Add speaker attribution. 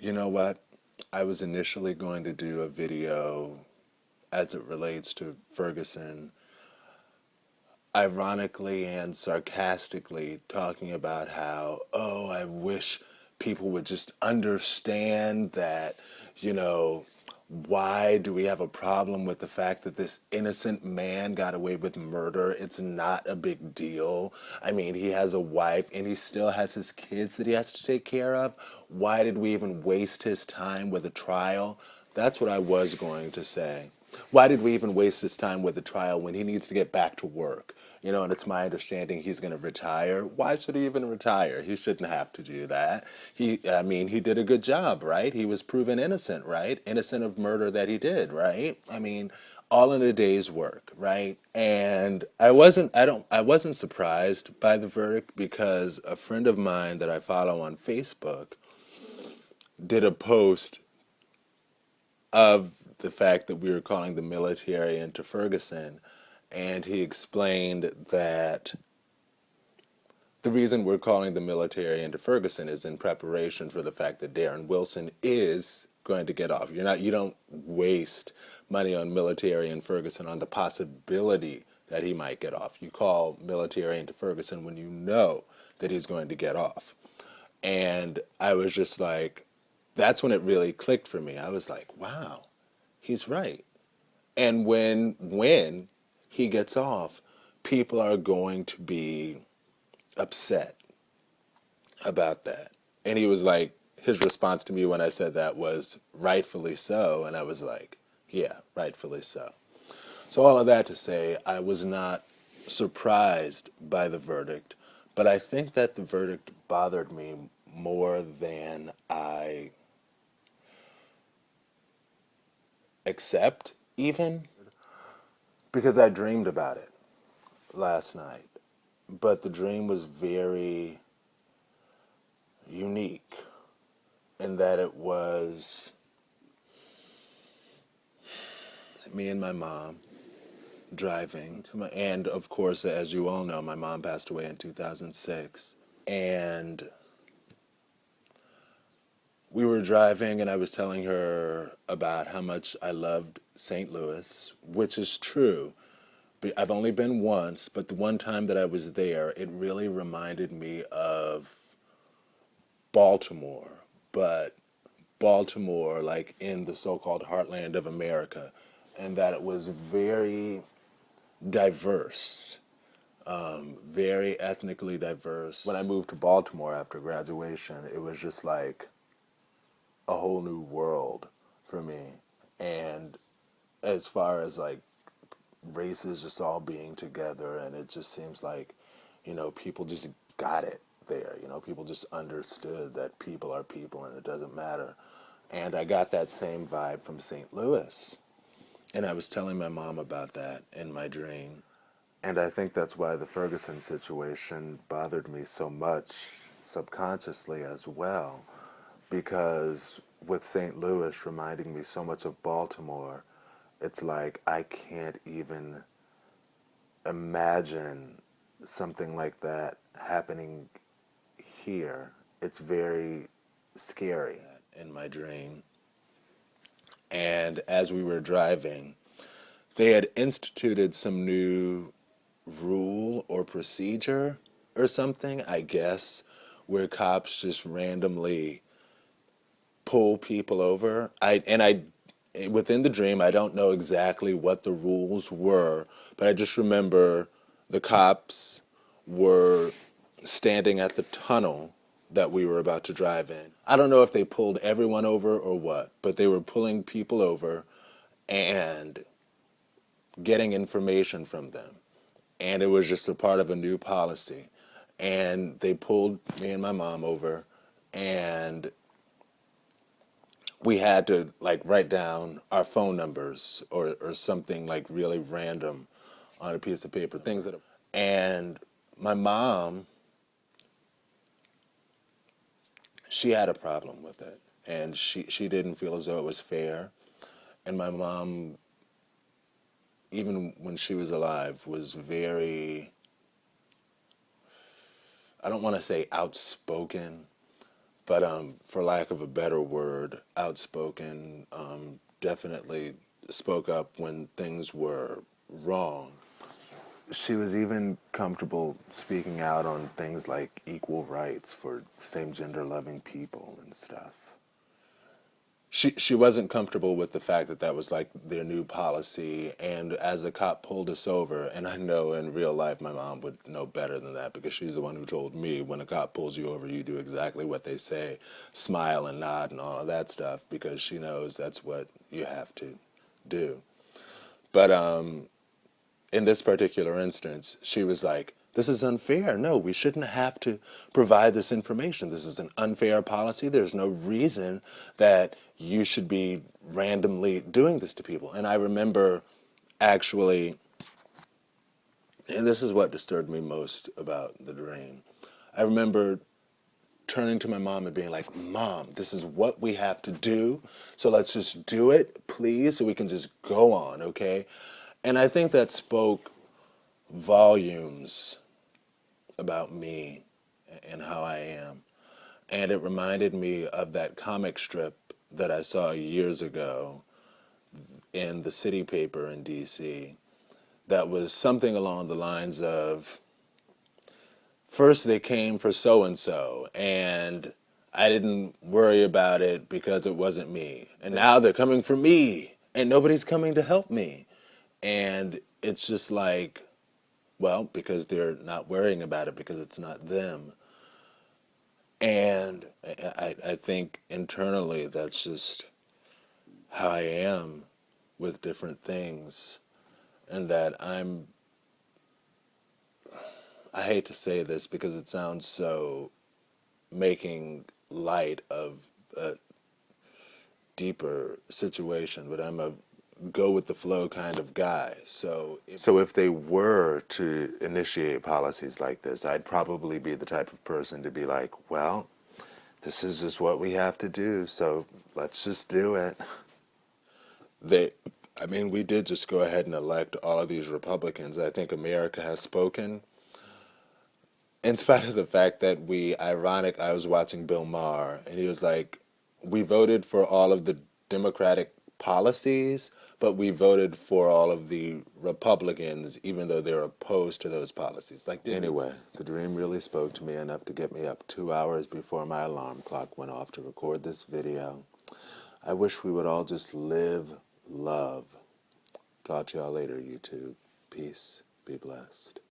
Speaker 1: You know what? I was initially going to do a video as it relates to Ferguson, ironically and sarcastically talking about how, oh, I wish people would just understand that, you know, why do we have a problem with the fact that this innocent man got away with murder? It's not a big deal. I mean, he has a wife and he still has his kids that he has to take care of. Why did we even waste his time with a trial? That's what I was going to say. Why did we even waste his time with the trial when he needs to get back to work? You know, and it's my understanding he's going to retire. Why should he even retire? He shouldn't have to do that. I mean, he did a good job, right? He was proven innocent, right? Innocent of murder that he did, right? I mean, all in a day's work, right? And I wasn't surprised by the verdict because a friend of mine that I follow on Facebook did a post of the fact that we were calling the military into Ferguson, and he explained that the reason we're calling the military into Ferguson is in preparation for the fact that Darren Wilson is going to get off. You don't waste money on military in Ferguson on the possibility that he might get off. You call military into Ferguson when you know that he's going to get off. And I was just like, that's when it really clicked for me. I was like, wow, he's right. And when he gets off, people are going to be upset about that. And he was like, his response to me when I said that was rightfully so. And I was like, yeah, rightfully so. So all of that to say, I was not surprised by the verdict, but I think that the verdict bothered me more than I accept, even because I dreamed about it last night. But the dream was very unique in that it was me and my mom driving and of course, as you all know, my mom passed away in 2006. And we were driving and I was telling her about how much I loved St. Louis, which is true. I've only been once, but the one time that I was there, it really reminded me of Baltimore, but Baltimore like in the so-called heartland of America, and that it was very diverse, very ethnically diverse. When I moved to Baltimore after graduation, it was just like a whole new world for me. And as far as like races just all being together, and it just seems like, people just got it there. People just understood that people are people and it doesn't matter. And I got that same vibe from St. Louis. And I was telling my mom about that in my dream. And I think that's why the Ferguson situation bothered me so much subconsciously as well. Because with St. Louis reminding me so much of Baltimore, it's like I can't even imagine something like that happening here. It's very scary in my dream. And as we were driving, they had instituted some new rule or procedure or something, I guess, where cops just randomly pull people over. I within the dream, I don't know exactly what the rules were, but I just remember the cops were standing at the tunnel that we were about to drive in. I don't know if they pulled everyone over or what, but they were pulling people over and getting information from them. And it was just a part of a new policy. And they pulled me and my mom over, and we had to like write down our phone numbers or something like really random on a piece of paper, things that, and my mom, she had a problem with it, and she didn't feel as though it was fair. And my mom, even when she was alive, was very, I don't want to say outspoken, but for lack of a better word, outspoken, definitely spoke up when things were wrong. She was even comfortable speaking out on things like equal rights for same gender loving people and stuff. She wasn't comfortable with the fact that that was like their new policy, and as the cop pulled us over, and I know in real life my mom would know better than that because she's the one who told me when a cop pulls you over you do exactly what they say, smile and nod and all of that stuff, because she knows that's what you have to do. But in this particular instance, she was like, this is unfair. No, we shouldn't have to provide this information. This is an unfair policy. There's no reason that you should be randomly doing this to people. And I remember actually, and this is what disturbed me most about the dream. I remember turning to my mom and being like, Mom, this is what we have to do. So let's just do it, please, so we can just go on, okay? And I think that spoke volumes about me and how I am. And it reminded me of that comic strip that I saw years ago in the city paper in DC that was something along the lines of, first they came for so and so, and I didn't worry about it because it wasn't me. And now they're coming for me, and nobody's coming to help me. And it's just like, well, because they're not worrying about it because it's not them. And I think internally that's just how I am with different things. And that I hate to say this because it sounds so making light of a deeper situation, but I'm a go with the flow kind of guy. So if they were to initiate policies like this, I'd probably be the type of person to be like, well, this is just what we have to do, so let's just do it. They, I mean, we did just go ahead and elect all of these Republicans. I think America has spoken. In spite of the fact that I was watching Bill Maher, and he was like, we voted for all of the Democratic policies, but we voted for all of the Republicans, even though they're opposed to those policies. Like, anyway, the dream really spoke to me enough to get me up 2 hours before my alarm clock went off to record this video. I wish we would all just live, love. Talk to y'all later, YouTube. Peace. Be blessed.